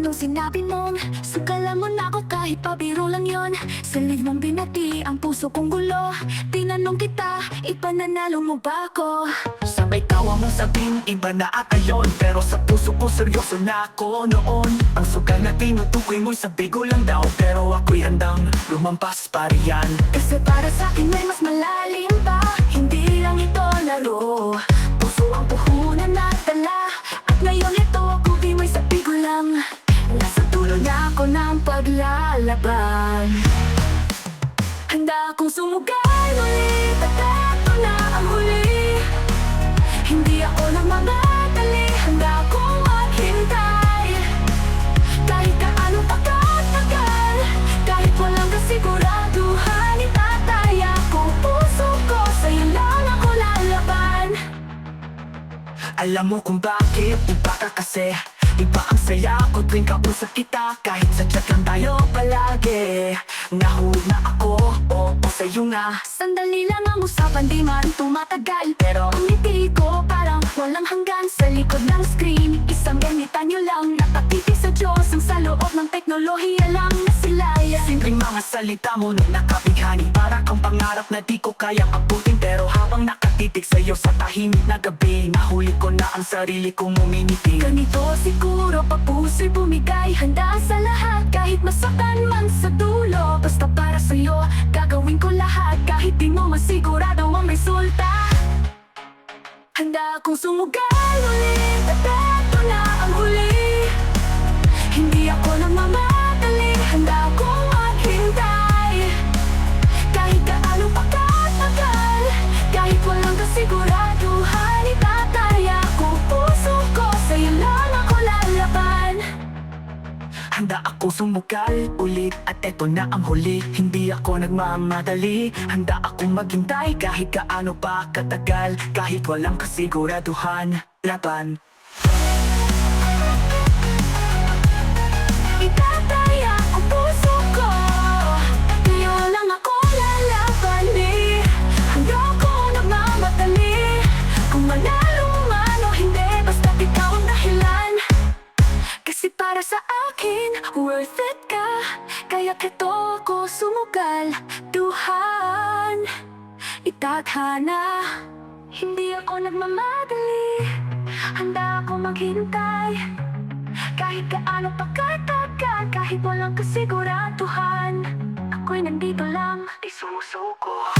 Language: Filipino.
nung sinabi mong sugalan mo na ako kahit pabiro lang yon. Silid mong binati ang puso kong gulo. Tinanong kita, ipananalo mo ba ako? Sabay tawa mong sabing iba na ata yun, pero sa puso ko seryoso na ako noon. Ang sugal na tinutukoy mo'y sabi ko lang daw, pero ako'y handang lumampas pa riyan. Kasi para sa'kin may mas malalim pa, hindi lang ito laro. Puso ang puhunan na dala, at ngayon ito ako di may sabi ko lang. Nasa dulo na ako ng paglalaban. Handa akong sumugal ulit, at eto na ang huli. Hindi ako nagmamadali, handa akong maghintay. Kahit kaano pa katagal, kahit walang kasiguraduhan, itatay ako puso ko, sa'yo lang ako lalaban. Alam mo kung bakit, iba ka kasi. Iba ang saya ko tuwing kausap kita, kahit sa chat lang tayo palagi. Nahulog na ako, oo sa'yo nga. Sandali lang ang usapan, di man tumatagal, pero ang ngiti ko parang walang hanggan. Sa likod ng screen, isang ganita nyo lang, nakatitig sa Diyos. Ang sa loob ng teknolohiya lang na sila yan. Simpleng mga salita mo na nakabighani, para kang pangarap na di ko kayang abutin. Pero habang nakatitig sa'yo sa tahimik na gabi, nahuli ko na ang sarili kong umingiti. Ganito siguro pag puso'y bumigay, handa sa lahat kahit masaktan man sa dulo. Basta para sa'yo, gagawin ko lahat kahit di mo masigurado ang resulta. Handa akong sumugal ulit, at eto na ang huli. Hindi ako nagmamadali, handa akong maghintay. Kahit gaano pa katagal, kahit walang kasiguraduhan, itatay ako puso ko, sa'yo lang ako lalaban. Handa ako sumugal ulit, at eto na ang huli. Hindi ako nagmamadali, handa akong maghintay. Kahit gaano pa katagal, kahit walang kasiguraduhan, laban. Itatay ako puso ko, sa'yo lang ako lalaban. Handa ako nagmamadali, kung manalo man o hindi, basta't ikaw ang dahilan. Kasi para sa akin, worth it ka, kaya kito ako sumugal, duhan, itaghana. Hindi ako nagmamadali, handa ako maghintay. Kahit gaano pa katagal, kahit walang kasiguraduhan, ako'y nandito lang, di sumusuko.